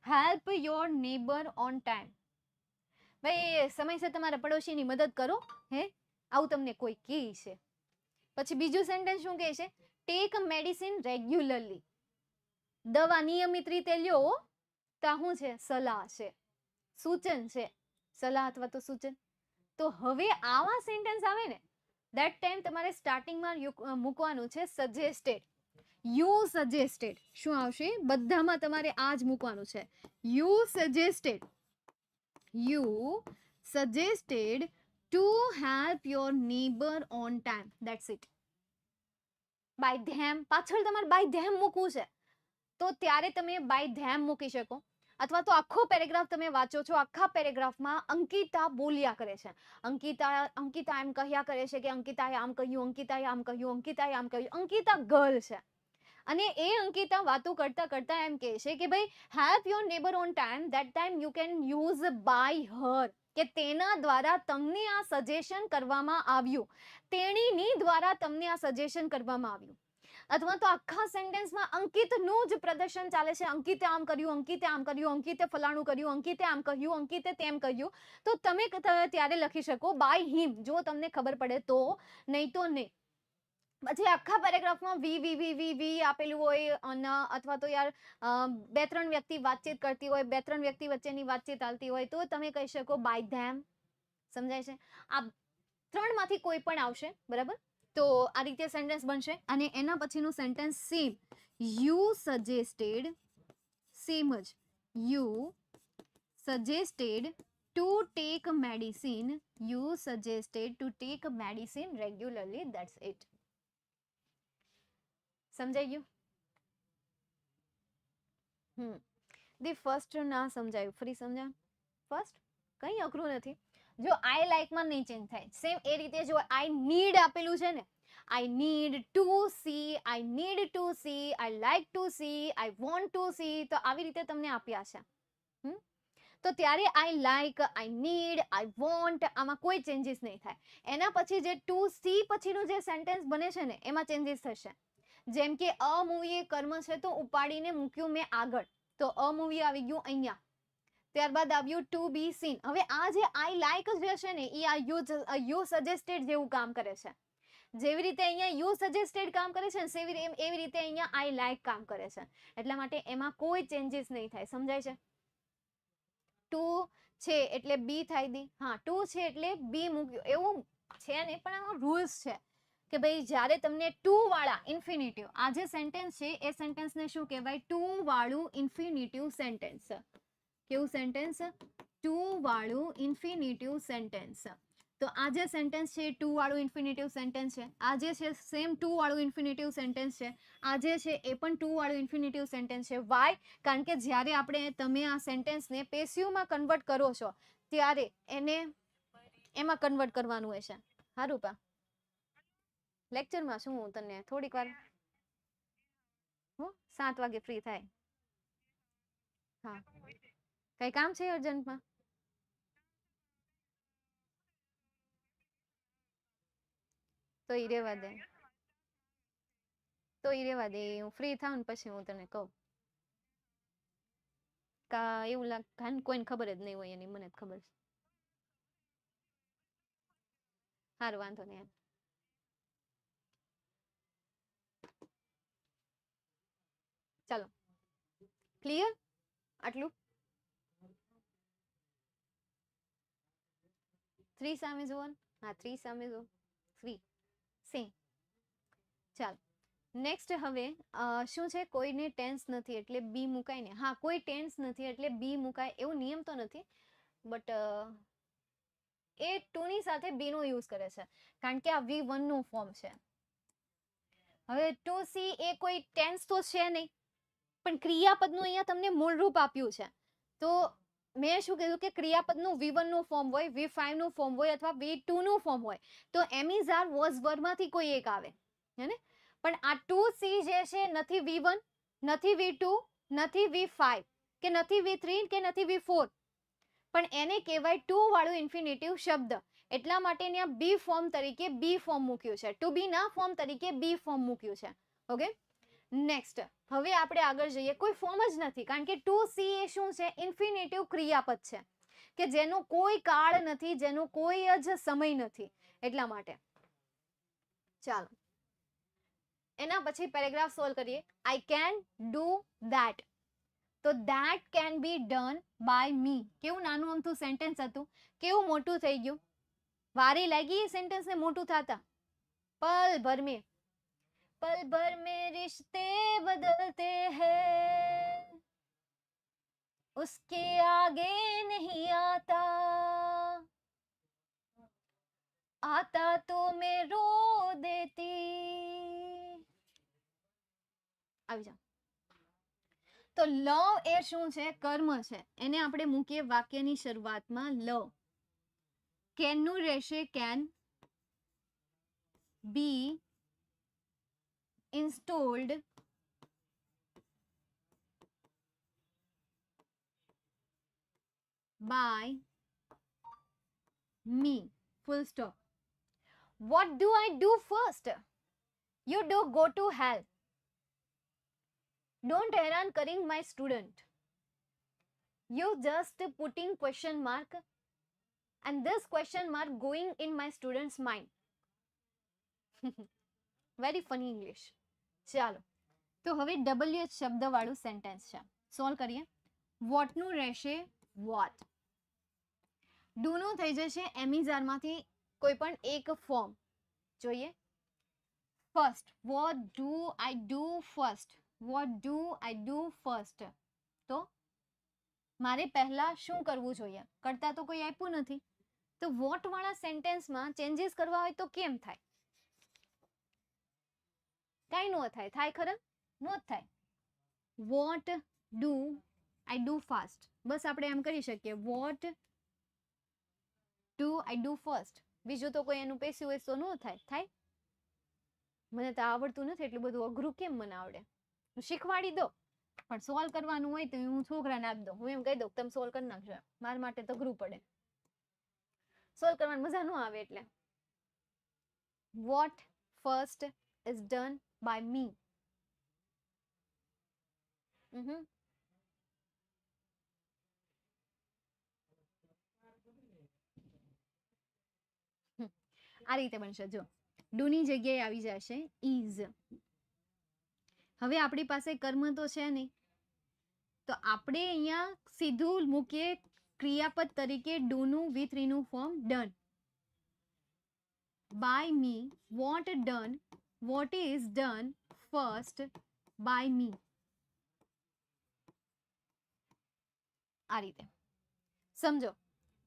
Speaker 1: help your neighbour on time. ભાઈ સમયસર તમારા પડોશીની મદદ કરો, હે, આવું તમને કોઈ કહે છે. પછી બીજું સેન્ટેન્સ શું કહે છે? Take medicine regularly. દવા નિયમિત રીતે લ્યો. તો શું છે? સલાહ છે, સૂચન છે, સલાહ અથવા તો સૂચન. તો હવે આવા સેન્ટેન્સ આવે ને, ધેટ ટાઈમ તમારે સ્ટાર્ટિંગમાં મૂકવાનું છે સજેસ્ટેડ. You suggested. શું આવશે? બધામાં તમારે આ જ મૂકવાનું છે. You suggested. You suggested to help your neighbour on time. That's it. By them પાછળ તમારે બાય ધેમ મૂકવું છે, તો ત્યારે તમે બાય ધેમ મૂકી શકો. અથવા તો આખો પેરેગ્રાફ તમે વાંચો છો, આખા પેરેગ્રાફમાં અંકિતા બોલ્યા કરે છે, અંકિતા એમ કહ્યા કરે છે કે અંકિતાએ આમ કહ્યું, અંકિતાએ આમ કહ્યું, અંકિતાએ આમ કહ્યું. અંકિતા ગર્લ છે અને એ અંકિતા વાતો કરતા કરતા એમ કહે છે કે ભાઈ help your neighbour on time, that time you can use by her, કે તેના દ્વારા તમને આ સજેશન કરવામાં આવ્યું, તેણીની દ્વારા તમને આ સજેશન કરવામાં આવ્યું. અથવા તો આખા સેન્ટેન્સમાં અંકિતનું જ પ્રદર્શન ચાલે છે, અંકિતે આમ કર્યું, અંકિતે આમ કર્યું, અંકિતે ફલાણું કર્યું, અંકિતે આમ કહ્યું, અંકિતે તેમ કહ્યું, તો તમે ત્યારે લખી શકો બાય હિમ, જો તમને ખબર પડે તો, નહીં તો નહીં. પછી આખા પેરેગ્રાફમાં વી આપેલું હોય અથવા તો યાર બે ત્રણ વ્યક્તિ વાતચીત કરતી હોય, બે ત્રણ વ્યક્તિ વચ્ચેની વાતચીત ચાલતી હોય, તો તમે કહી શકો બાય ધેમ. સમજાય છે? આ ત્રણમાંથી કોઈ પણ આવશે, બરાબર? તો આ રીતે સેન્ટેન્સ બનશે. અને એના પછીનું sentence same, you suggested, same જ, you suggested to take medicine, you suggested to take medicine regularly, that's it. સમજાઈ ગયું? ધી ફર્સ્ટ ના સમજાયું, ફરી સમજા. ફર્સ્ટ કંઈ અઘરું નથી. જો આઈ લાઈકમાં નહીં ચેન્જ થાય, સેમ એ રીતે જો આઈ નીડ આપેલું છે ને, આઈ need two C, I need two C, I like two C, I want to C, તો આવી રીતે તમને આપ્યા છે. તો ત્યારે I like, I need, I want, આમાં કોઈ ચેન્જીસ નહીં થાય. એના પછી જે ટુ સી પછીનું જે સેન્ટેન્સ બને છે ને, એમાં ચેન્જીસ થશે. જેમ કે અ મૂવી એ કર્મ છે તો ઉપાડીને મૂક્યું મેં આગળ, તો અ મૂવી આવી ગયું અહીંયા. ત્યારબાદ આવ્યું ટુ બી સીન. હવે આ જે આઈ લાઈક જે છે ને, એ આ યુ સજેસ્ટેડ જેવું કામ કરે છે. જેવી રીતે અહીંયા યુ સજેસ્ટેડ કામ કરે છે ને, એવી રીતે અહીંયા આઈ લાઈક કામ કરે છે. એટલા માટે એમાં કોઈ ચેન્જીસ નહીં થાય. સમજાય છે? ટુ છે એટલે બી થાય દી. હા, ટુ છે એટલે બી મૂક્યું, એવું છે ને, પણ આમાં રૂલ્સ છે કે ભાઈ જ્યારે તમને ટુ વાળા ઇન્ફિનિટિવ, આ જે સેન્ટેન્સ છે એ સેન્ટેન્સને શું કહેવાય? ટુ વાળું ઇન્ફિનિટિવ સેન્ટેન્સ. કેવું સેન્ટેન્સ? ટુ વાળું ઇન્ફિનિટિવ સેન્ટેન્સ. તો આ જે સેન્ટેન્સ છે ટુ વાળું ઇન્ફિનિટિવ સેન્ટેન્સ છે. આ જે છે સેમ ટુ વાળું ઇન્ફિનિટિવ સેન્ટેન્સ છે. આ જે છે એ પણ ટુ વાળું ઇન્ફિનિટિવ સેન્ટેન્સ છે. વાય? કારણ કે જ્યારે તમે આ સેન્ટેન્સને પેસિવમાં કન્વર્ટ કરો છો ત્યારે એને એમાં કન્વર્ટ કરવાનું હોય છે. હારું પા, લેક્ચરમાં શું હું તને થોડીક વાર 7 વાગે ફ્રી થાય. હા, કઈ કામ છે અર્જન્ટમાં? તો ઈ રેવા દે, હું ફ્રી થાઉં ને પછી હું તને કહું. કા એવું લાગે કોઈને ખબર જ નહીં હોય એની, મને જ ખબર છે. સારું, વાંધો નહીં. ચાલો, ક્લિયર આટલું? 3 સામે જુઓ. હા, 3 સામે જુઓ. 3 સેમ. ચાલો, નેક્સ્ટ હવે શું છે? કોઈને ટેન્સ નથી એટલે બી મુકાય ને. હા, કોઈ ટેન્સ નથી એટલે બી મુકાય એવું નિયમ તો નથી, બટ એ ટુ ની સાથે બી નો યુઝ કરે છે કારણ કે આ V1 નું ફોર્મ છે. હવે ટુ સી એ કોઈ ટેન્સ તો છે નહીં, પણ ક્રિયાપદનું અહીંયા તમને મૂળરૂપ આપ્યું છે. તો મેં શું કીધું કે ક્રિયાપદનું V1 નું ફોર્મ હોય, V5 નું ફોર્મ હોય અથવા V2 નું ફોર્મ હોય, તો એમ ઇઝ આર વોઝ વર્બમાંથી કોઈ એક આવે, હે ને? પણ આ ટુ સી જે છે નથી V1, નથી V2, નથી V5 કે નથી V3 કે નથી V4, પણ એને કહેવાય ટુ વાળું ઇન્ફિનિટિવ શબ્દ. એટલા માટે ત્યાં બી ફોર્મ તરીકે બી ફોર્મ મૂક્યું છે, ટુ બી ના ફોર્મ તરીકે બી ફોર્મ મૂક્યું છે. ઓકે, નેક્સ્ટ હવે આપણે આગળ જઈએ. કોઈ ફોર્મ જ નથી કારણ કે ટુ સી એ શું છે? ઇન્ફિનિટિવ ક્રિયાપદ છે કે જેનો કોઈ કાળ નથી, જેનો કોઈ જ સમય નથી. એટલા માટે ચાલો એના પછી પેરેગ્રાફ સોલ્વ કરીએ. આઈ કેન ડુ ધેટ, તો that can be done by me. કેવું નાનું અમથું સેન્ટેન્સ હતું, કેવું મોટું થઈ ગયું. વારી લાગી એ સેન્ટેન્સને મોટું થતા. પલ ભર में रिश्ते बदलते हैं, उसके आगे नहीं आता, आता तो मैं रो देती. આવી જાઓ. તો લવ એ શું છે? કર્મ છે. એને આપણે મૂકીએ વાક્યની શરૂઆતમાં લવ. કેન નું રહેશે can be installed by me. Full stop. What do I do first? You do go to hell. Don't हैरान करिंग my student. You just putting question mark and this question mark going in my student's mind. Very funny English. ચાલો તો હવે WH શબ્દ વાળું sentence છે, solve કરીએ. Vote નું રહેશે વોટ. ડુ નું થઈ જશે એમિઝારમાંથી કોઈ પણ એક ફોર્મ. જોઈએ first. Vote do I do first. Vote do I do first. તો મારે પહેલા શું કરવું જોઈએ? કરતા તો કોઈ આપ્યું નથી. તો વોટ વાળા સેન્ટેન્સમાં ચેન્જીસ કરવા હોય તો કેમ થાય? કઈ નો થાય. થાય ખરા? નો થાય. What do I do fast. બસ આપણે એમ કરી શકીએ what do I do first. બીજું તો કોઈ એનું પેસ્યું હોય તો ન થાય. થાય? મને તો આવડતું નથી એટલું બધું અઘરું કેમ મને આવડે? શીખવાડી દો, પણ સોલ્વ કરવાનું હોય તો હું છોકરાને આપી દઉં. હું એમ કહી દઉં તમે સોલ્વ કરી નાખજો. મારા માટે તો અઘરું પડે, સોલ્વ કરવાની મજા ન આવે. એટલે what first is done by me. આ રીતે બનશે. જો ડુ ની જગ્યાએ આવી જશે is. હવે આપણી પાસે કર્મ તો છે નહીં, તો આપણે અહીંયા સીધું મૂકીએ ક્રિયાપદ તરીકે ડુ નું V3 નું form done. by me. what done? what is done first by me. આ રીતે સમજો.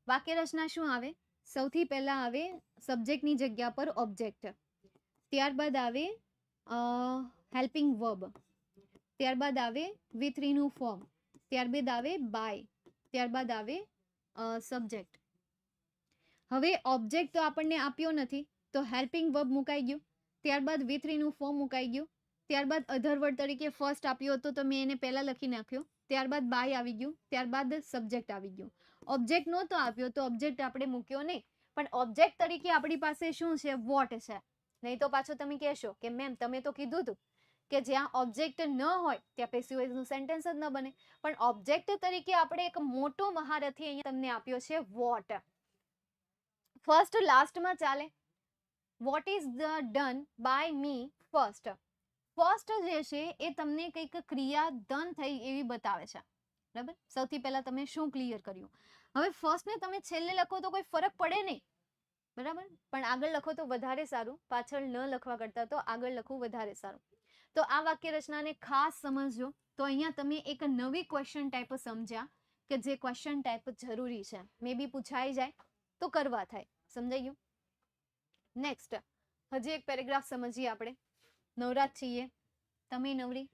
Speaker 1: વાક્ય રચના શું આવે? સૌથી પહેલા આવે સબ્જેક્ટની જગ્યા પર ઓબ્જેક્ટ, ત્યારબાદ આવે હેલ્પિંગ વર્બ, ત્યારબાદ આવે V3 નું ફોર્મ, ત્યારબાદ આવે બાય, ત્યારબાદ આવે સબ્જેક્ટ. હવે ઓબ્જેક્ટ તો આપણને આપ્યો નથી, તો હેલ્પિંગ વર્બ મુકાઈ ગયું, ત્યારબાદ V3 નું ફોર્મ મુકાઈ ગયું, ત્યારબાદ અધર વર્ડ તરીકે ફર્સ્ટ આપ્યો હતો તો મેં એને પહેલા લખી નાખ્યો, ત્યારબાદ બાય આવી ગયું, ત્યારબાદ સબ્જેક્ટ આવી ગયું. ઓબ્જેક્ટ નહોતો આપ્યો તો ઓબ્જેક્ટ આપણે મૂક્યો નહીં, પણ ઓબ્જેક્ટ તરીકે આપણી પાસે શું છે? વોટ છે. નહીં તો પાછો તમે કહેશો કે મેમ તમે તો કીધું હતું કે જ્યાં ઓબ્જેક્ટ ન હોય ત્યાં પેસિવ વોઇસનું સેન્ટેન્સ જ ન બને. પણ ઓબ્જેક્ટ તરીકે આપણે એક મોટો મહારથી અહીંયા તમને આપ્યો છે વોટ. ફર્સ્ટ લાસ્ટમાં ચાલે. What is done by me first. First જે છે એ તમને કંઈક ક્રિયા ડન થઈ એવી બતાવે છે, બરાબર? સૌથી પહેલા તમે શું ક્લિયર કર્યું. હવે ફર્સ્ટ ને તમે છેલ્લે લખો તો કોઈ ફરક પડે નહીં, બરાબર? પણ આગળ લખો તો વધારે સારું. પાછળ ન લખવા કરતા તો આગળ લખવું વધારે સારું. તો આ વાક્ય રચનાને ખાસ સમજજો. તો અહીંયા તમે એક નવી ક્વેશ્ચન ટાઈપ સમજ્યા કે જે ક્વેશ્ચન ટાઈપ જરૂરી છે, મે બી પૂછાઈ જાય તો કરવા થાય. સમજાઈ ગયું? નેક્સ્ટ હજી એક પેરેગ્રાફ સમજીએ આપણે. નવરાત છીએ, તમે નવરી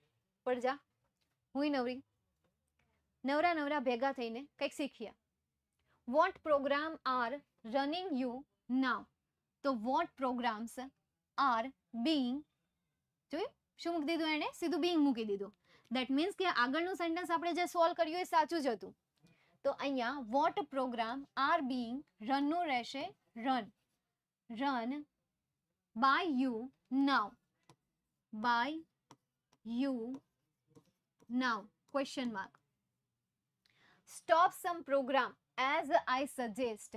Speaker 1: પડજા, હું નવરી. નવરા નવરા ભેગા થઈને કંઈક શીખીએ. What programme are running you now. તો વોટ પ્રોગ્રામ્સ આર બીંગ, જોયું શું મૂકી દીધું એને? સીધું બીંગ મૂકી દીધું. દેટ મીન્સ કે આગળનું સેન્ટેન્સ આપણે જે સોલ્વ કર્યું એ સાચું જ હતું. તો અહીંયા what programme are being run નું રહેશે run. Run by you now. By you now question mark. Stop some programme as I suggest.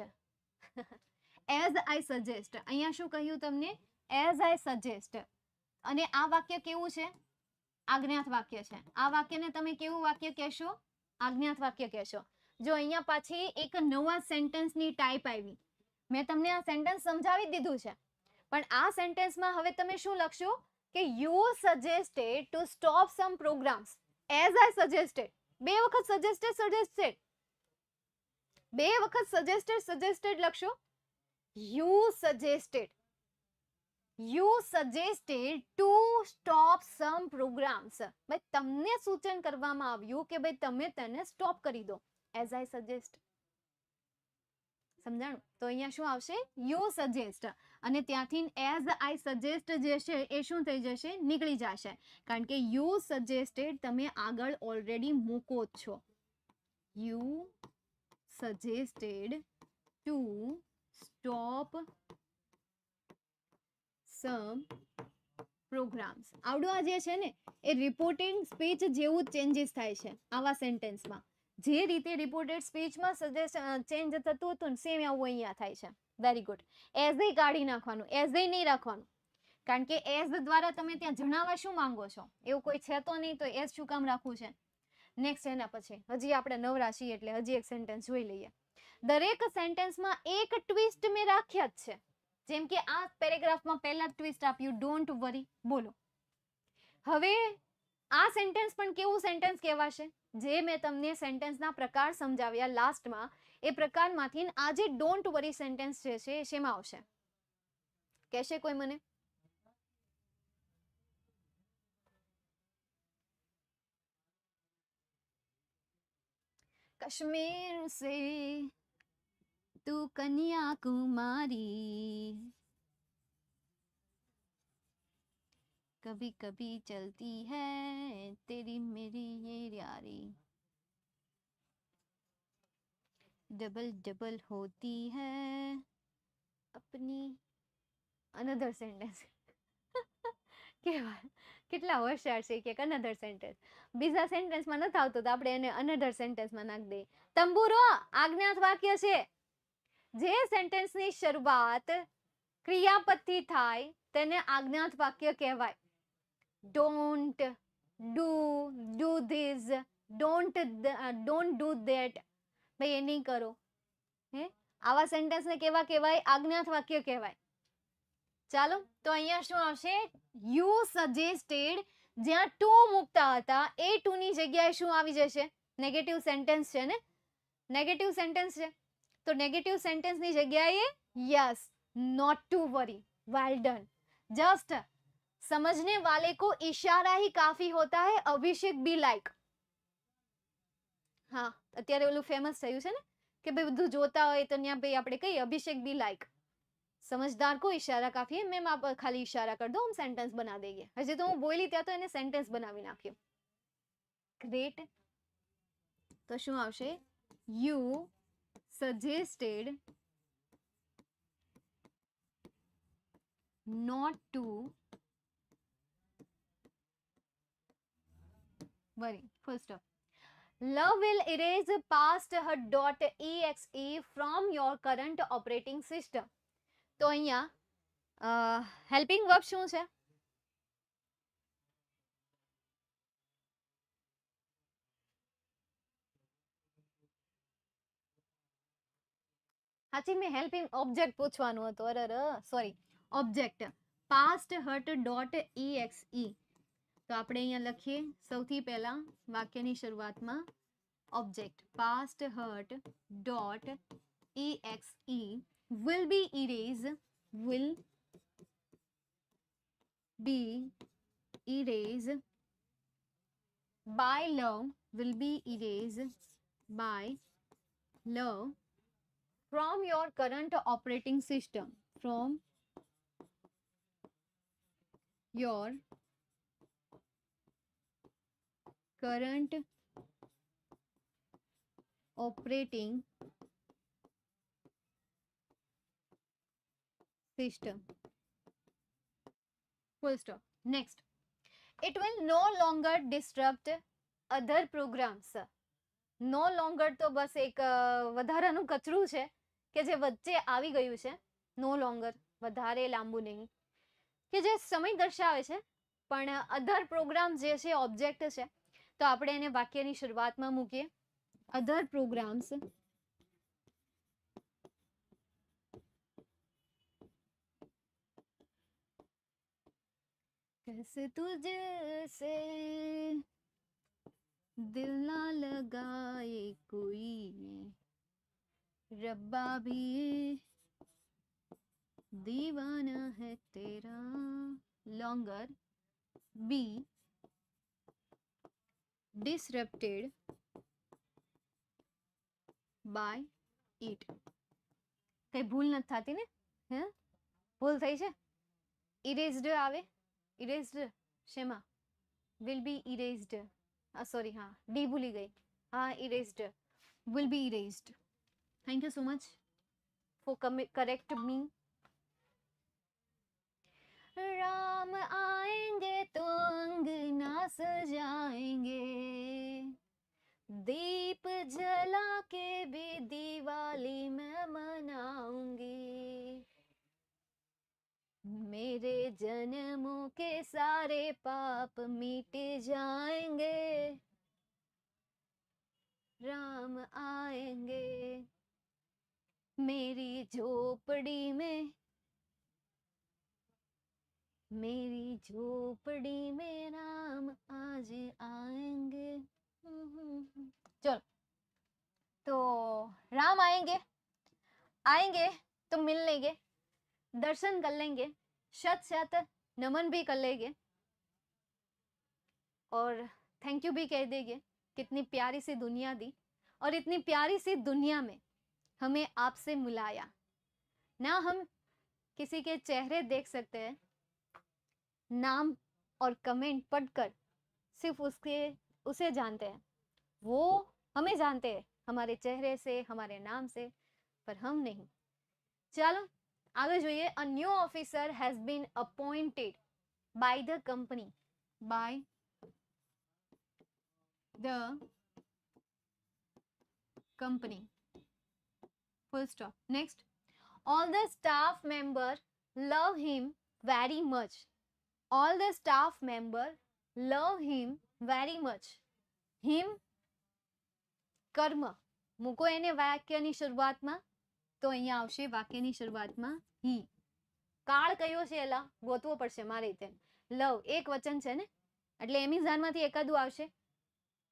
Speaker 1: as I suggest. અહીંયા શું કહ્યું તમને? as I suggest. અને આ વાક્ય કેવું છે? આજ્ઞાત વાક્ય છે. આ વાક્યને તમે કેવું વાક્ય કહેશો? આજ્ઞાત વાક્ય કહેશો. જો અહીંયા પાછી એક નવા સેન્ટેન્સની ટાઈપ આવી. મેં તમને આ સેન્ટેન્સ સમજાવી દીધું છે, પણ આ સેન્ટેન્સમાં હવે તમે શું લખશો કે you suggested to stop some programmes as I suggested. બે વખત સજેસ્ટેડ બે વખત સજેસ્ટેડ લખશો. You suggested. You suggested to stop some programmes. ભાઈ તમને સૂચન કરવામાં આવ્યું કે ભાઈ તમે તેને સ્ટોપ કરી દો. As I suggest. સમજાણું? તો અહીંયા શું આવશે? You suggest. અને ત્યાંથી એઝ આઈ સજેસ્ટ જે છે એ શું થઈ જશે? નીકળી જશે. કારણ કે યુ સજેસ્ટેડ તમે આગળ ઓલરેડી મૂકો જ છો. You suggested to stop some programmes. આવડું આ જે છે ને એ રિપોર્ટેડ સ્પીચ જેવું જ ચેન્જીસ થાય છે આવા સેન્ટેન્સમાં. જે રીતે રિપોર્ટેડ સ્પીચમાં ચેન્જ થતું હતું ને સેમ આવું અહીંયા થાય છે. Very good. એઝ એ કાઢી નાખવાનું, એઝ એ નહીં રાખવાનું. કારણ કે એઝ દ્વારા તમે ત્યાં જણાવવા શું માંગો છો? એવું કોઈ છે તો નહીં, તો એઝ શું કામ રાખવું છે? નેક્સ્ટ એના પછી હજી આપણે નવરા છીએ એટલે હજી એક સેન્ટેન્સ જોઈ લઈએ. દરેક સેન્ટેન્સમાં એક ટ્વિસ્ટ મેં રાખ્યા જ છે. જેમ કે આ પેરેગ્રાફમાં પહેલા ટ્વિસ્ટ આપ્યું ડોન્ટ વરી. બોલો હવે આ સેન્ટેન્સ પણ કેવું સેન્ટેન્સ કહેવાશે? જે મેં તમને સેન્ટેન્સના પ્રકાર સમજાવ્યા લાસ્ટમાં, એ પ્રકારમાંથી આ જે ડોન્ટ વરી સેન્ટેન્સ જે છે એ શેમાં આવશે? કહેશે કોઈ મને? कश्मीर से तू कन्याकुमारी कभी कभी चलती है तेरी मेरी ये यारी डबल डबल होती है अपनी. અનધર સેન્ટેન્સ કેવા કેટલા હોશિયાર છે કે અનધર સેન્ટેન્સ. બીજા સેન્ટેન્સમાં નથી આવતું તો આપણે એને અનધર સેન્ટેન્સમાં નાખી દઈએ. તંબુરો આજ્ઞાર્થ વાક્ય છે. જે સેન્ટેન્સની શરૂઆત ક્રિયાપદથી થાય તેને આજ્ઞાર્થ વાક્ય કહેવાય. Don't do, do this, don't do that. ભાઈ એ નહીં કરો. હે આવા સેન્ટેન્સને કેવા કહેવાય? આજ્ઞાર્થ વાક્ય કહેવાય. ચાલો તો અહીંયા શું આવશે? You suggested. જ્યાં ટુ મૂકતા હતા એ ટુ ની જગ્યાએ શું આવી જશે? નેગેટિવ સેન્ટેન્સ છે ને, નેગેટિવ સેન્ટેન્સ છે તો નેગેટિવ સેન્ટેન્સની જગ્યાએ yes not to worry. Well done. Just समझने वाले को इशारा ही काफी होता है. Abhishek be like. હા અત્યારે ઓલું ફેમસ થયું છે ને કે ભાઈ બધું જોતા હોય તો ત્યાં ભાઈ આપણે કહીએ અભિષેક બી લાइक. समझदार को इशारा काफी है. मैम आप खाली इशारा कर दो, हम सेंटेंस बना देंगे. हजे तो હું બોલી ત્યાં તો એને સેન્ટેન્સ બનાવી નાખ્યું. ગ્રેટ. તો શું આવશે? You suggested not to worry. Full stop. Love will erase past her .exe from your current operating system. તો અહીંયા હેલ્પિંગ વર્બ શું છે? સાચી મેં હેલ્પિંગ ઓબ્જેક્ટ પૂછવાનું હતું. અરે sorry, object past hurt .exe. તો આપણે અહીંયા લખીએ સૌથી પહેલા વાક્યની શરૂઆતમાં object past hurt .exe will be erased by love from your current operating system. From your current operating system. Full stop. Next. It will no longer disrupt other programs. No longer તો બસ એક વધારાનું કચરું છે કે જે વચ્ચે આવી ગયું છે. નો લોંગર વધારે લાંબુ નહીં કે જે સમય દર્શાવે છે. પણ અધર પ્રોગ્રામ જે છે ઓબ્જેક્ટ છે તો આપણે એને વાક્યની શરૂઆતમાં મૂકીએ. અધર પ્રોગ્રામ્સ कैसे तुझसे दिल ना लगाए कोई रब्बा भी दीवाना है तेरा, longer be disrupted by it. કઈ ભૂલ નથી થતી ને? હે ભૂલ થઈ છે? ઇરેઝડ આવે, ઇરેઝડ શેમાં? will be erased. સોરી, હા ડી ભૂલી ગઈ. હા, erased will be erased. Thank you so much for correct me. Ram आएंगे तो अंगना सजाएंगे, दीप जला के भी दिवाली मैं मनाऊंगी, मेरे जन्मों के सारे पाप मिट जाएंगे, राम आएंगे, मेरी झोपड़ी में, मेरी झोपड़ी में राम आज आएंगे. चलो, तो राम आएंगे, आएंगे तो मिल लेंगे, दर्शन कर लेंगे, शत शत नमन भी कर लेंगे और थैंक यू भी कह देंगे. कितनी प्यारी सी दुनिया दी और इतनी प्यारी सी दुनिया में हमें आपसे मिलाया ना. हम किसी के चेहरे देख सकते हैं, नाम और कमेंट पढ़कर सिर्फ उसे जानते हैं, वो हमें जानते हैं हमारे चेहरे से, हमारे नाम से, पर हम नहीं. चलो आगे જોઈએ. A new officer has been appointed by the company, by the company, full stop. Next, all the staff members love him very much. All the staff members love him very much. Him કર્મ મૂકો એને વાક્યની શરૂઆતમાં, તો અહીંયા આવશે વાક્યની શરૂઆતમાં he. કાળ કયો છે એલા ગોતવો પડશે મારે રીતે. લવ એક વચન છે ને, એટલે એમિઝાનમાંથી એકાદું આવશે,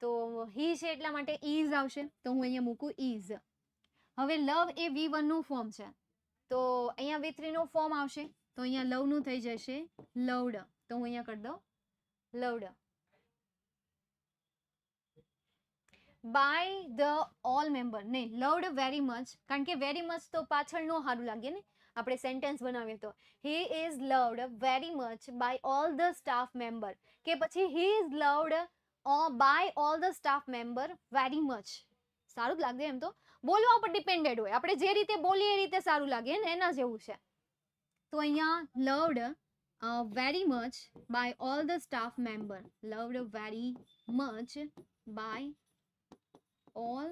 Speaker 1: તો he છે એટલા માટે is આવશે, તો હું અહીંયા મૂકું is. હવે લવ એ V1 નું ફોર્મ છે, તો અહીંયા V3 નું ફોર્મ આવશે, તો અહીંયા લવ નું થઈ જશે loved, તો હું અહીંયા કરી દઉં loved. by the all member, નહીં loved very much, કારણ કે very much તો પાછળ નો સારું લાગે ને, આપણે સેન્ટેન્સ બનાવીએ તો he is loved very much by all the staff member, કે પછી he is loved by all the staff member very much. સારું જ લાગે એમ તો, બોલવા ઉપર ડિપેન્ડેડ હોય, આપણે જે રીતે બોલીએ એ રીતે સારું લાગે ને, એના જેવું છે. તો અહીંયા loved very much by all the staff member, loved very much by all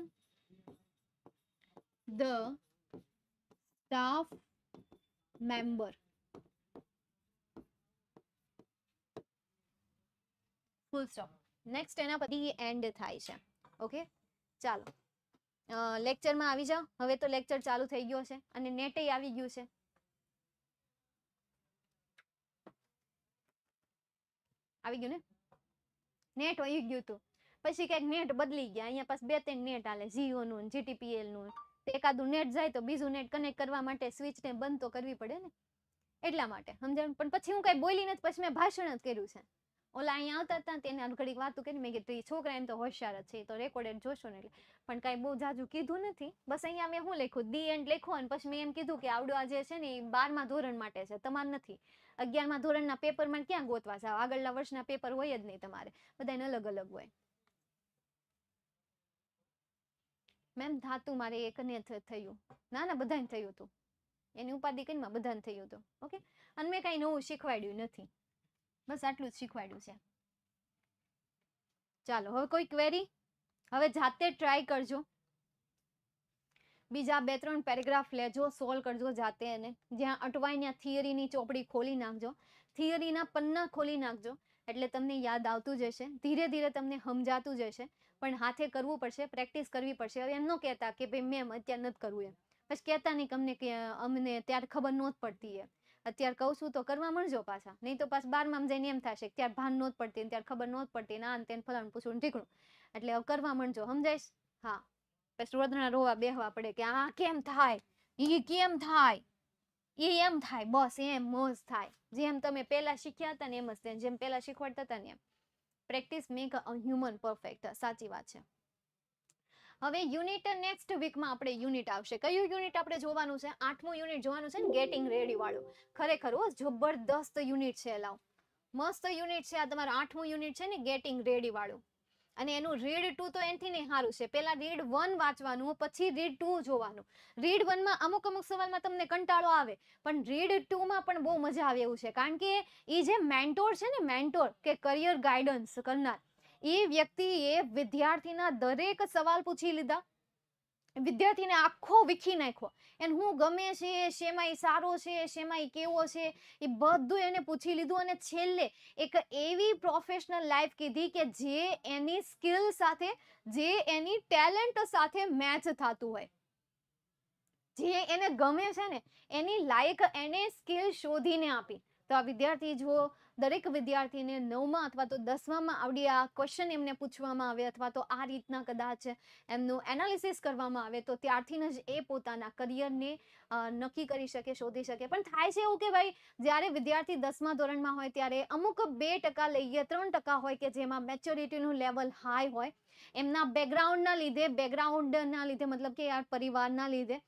Speaker 1: the staff member. Full stop. Next એના પછી એન્ડ થાય છે. ઓકે, ચાલો લેક્ચરમાં આવી જાઓ. હવે તો લેક્ચર ચાલુ થઈ ગયો છે અને નેટે આવી ગયું છે. આવી ગયું ને, નેટ હોઈ ગયું હતું, પછી કઈક નેટ બદલી ગયા. અહીંયા પાછું 2-3 નેટ આલે, જીઓ નું, જીટીપીએલ નું. એકાદું નેટ જાય તો બીજું નેટ કનેક્ટ કરવા માટે સ્વિચ ને બંધ તો કરવી પડે ને, એટલા માટે સમજાયું. પણ પછી હું કઈ બોલી નથી, પછી મેં ભાષણ જ કર્યું છે. ઓલા અહીંયા આવતા હતા તેને ઘડીક વાતું કરી, મેં કીધું એ છોકરા એમ તો હોશિયાર જ છે, તો રેકોર્ડેડ જોશો ને, એટલે પણ કાંઈ બહુ જાજુ કીધું નથી. બસ અહીંયા મેં શું લખ્યું, ધી એન્ડ લખ્યું, અને પછી મેં એમ કીધું કે આવડું આ જે છે ને એ 12મા ધોરણ માટે છે, તમારે નથી. 11મા ધોરણના પેપરમાં ક્યાં ગોતવા જાવ, આગળના વર્ષના પેપર હોય જ નહીં તમારે, બધાને અલગ અલગ હોય. મેમ થાતું મારે એકને થયું, ના ના બધાને થયું હતું, એની ઉપાધિ કરીને બધાને થયું હતું. ઓકે, અને મેં કાંઈ નવું શીખવાડ્યું નથી, બસ આટલું જ શીખવાડ્યું છે. ચાલો હવે કોઈ ક્વેરી? હવે જાતે ટ્રાય કરજો, બીજા 2-3 પેરેગ્રાફ લેજો, સોલ્વ કરજો જાતે, એને જ્યાં અટવાય ત્યાં થિયરીની ચોપડી ખોલી નાખજો, થિયરીના પન્ના ખોલી નાખજો, એટલે તમને યાદ આવતું જશે, ધીરે ધીરે તમને સમજાતું જશે. પણ હાથે કરવું પડશે, પ્રેક્ટિસ કરવી પડશે. હવે એમ ન કહેતા કે ભાઈ મેમ અત્યારે નથી કરવું, એમ પછી કહેતા નહીં કે અમને ત્યારે ખબર નહોત પડતી, એમ અત્યારે કહું છું તો કરવા મળજો પાછા, નહીં તો પાછા 12માં જઈને એમ થશે કે ત્યારે ભાન નહોત પડતી, ત્યારે ખબર નહોત પડતી, ના તેને ફલાણું પૂછવું ઠીકણું, એટલે હવે કરવા મળજો, સમજાઈશ? હા, પછી રોદણા રોવા બેહવા પડે કે આ કેમ થાય, ઈ કેમ થાય, એ એમ થાય, બસ એમ જ થાય, જેમ તમે પહેલા શીખ્યા હતા ને એમ જ થાય, જેમ પહેલા શીખવાડતા હતા ને એમ. Practice make a human perfect, સાચી વાત છે. હવે યુનિટ નેક્સ્ટ વીકમાં આપણે યુનિટ આવશે. કયું યુનિટ આપણે જોવાનું છે? 8મું યુનિટ જોવાનું છે ને, ગેટિંગ રેડી વાળું. ખરેખર જબરદસ્ત યુનિટ છે. લાવ, મસ્ત યુનિટ છે આ તમારું 8મું યુનિટ છે ને, ગેટિંગ રેડી વાળું. અને એનું રીડ 2 તો એનથી નહીં સારું છે. પહેલા રીડ 1 વાંચવાનું, પછી રીડ 2 જોવાનું. રીડ 1 માં અમુક સવાલમાં તમને કંટાળો આવે, પણ રીડ 2 માં પણ બહુ મજા આવે એવું છે. કારણ કે એ જે મેન્ટોર છે ને, મેન્ટોર કે કરિયર ગાઈડન્સ કરનાર, એ વ્યક્તિએ વિદ્યાર્થીના દરેક સવાલ પૂછી લીધા, વિદ્યાર્થીને આખો વીખી નાખ્યો. એને હું ગમે છે, શેમાં સારો છે, શેમાં કેવો છે, એ બધું એને પૂછી લીધું. અને છેલ્લે એક એવી પ્રોફેશનલ લાઈફ કીધી કે જે એની સ્કિલ સાથે, જે એની ટેલેન્ટ સાથે મેચ થતું હોય, જે એને ગમે છે ને એની લાયક એને સ્કિલ શોધીને આપી. તો આ વિદ્યાર્થી જો દરેક વિદ્યાર્થીને 9મા અથવા તો 10મામાં આવડી આ ક્વેશ્ચન એમને પૂછવામાં આવે, અથવા તો આ રીતના કદાચ એમનું એનાલિસિસ કરવામાં આવે, તો ત્યારથી જ એ પોતાના કરિયરને નક્કી કરી શકે, શોધી શકે. પણ થાય છે એવું કે ભાઈ, જ્યારે વિદ્યાર્થી 10મા ધોરણમાં હોય ત્યારે અમુક 2% લઈએ, 3% હોય કે જેમાં મેચ્યોરિટીનું લેવલ હાઈ હોય, એમના બેકગ્રાઉન્ડના લીધે મતલબ કે યાર પરિવારના લીધે,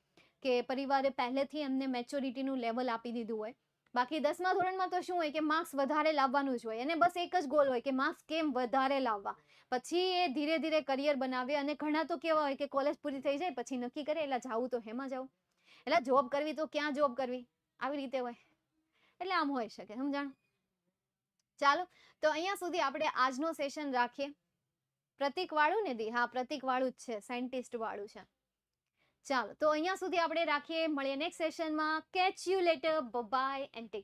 Speaker 1: કે પરિવારે પહેલેથી એમને મેચ્યોરિટીનું લેવલ આપી દીધું હોય. બાકી 10મા ધોરણમાં તો શું હોય કે માર્ક્સ વધારે લાવવાનું જ હોય, અને બસ એક જ ગોલ હોય કે માર્ક્સ કેમ વધારે લાવવા. પછી એ ધીરે ધીરે કરિયર બનાવે. અને ઘણા તો કેવા હોય કે કોલેજ પૂરી થઈ જાય પછી નક્કી કરે એટલે જાવું તો હેમાં જાવું, એટલે જોબ કરવી તો ક્યાં જોબ કરવી, આવી રીતે હોય. એટલે આમ હોઈ શકે, સમજાણ? ચાલો, તો અહીંયા સુધી આપણે આજનો સેશન રાખીએ. પ્રતીક વાળું ને દી? હા, પ્રતીક વાળું જ છે, સાયન્ટિસ્ટ વાળું છે. ચાલો, તો અહીંયા સુધી આપણે રાખીએ. મળીએ નેક્સ્ટ સેશનમાં. Catch you later. Bye and tech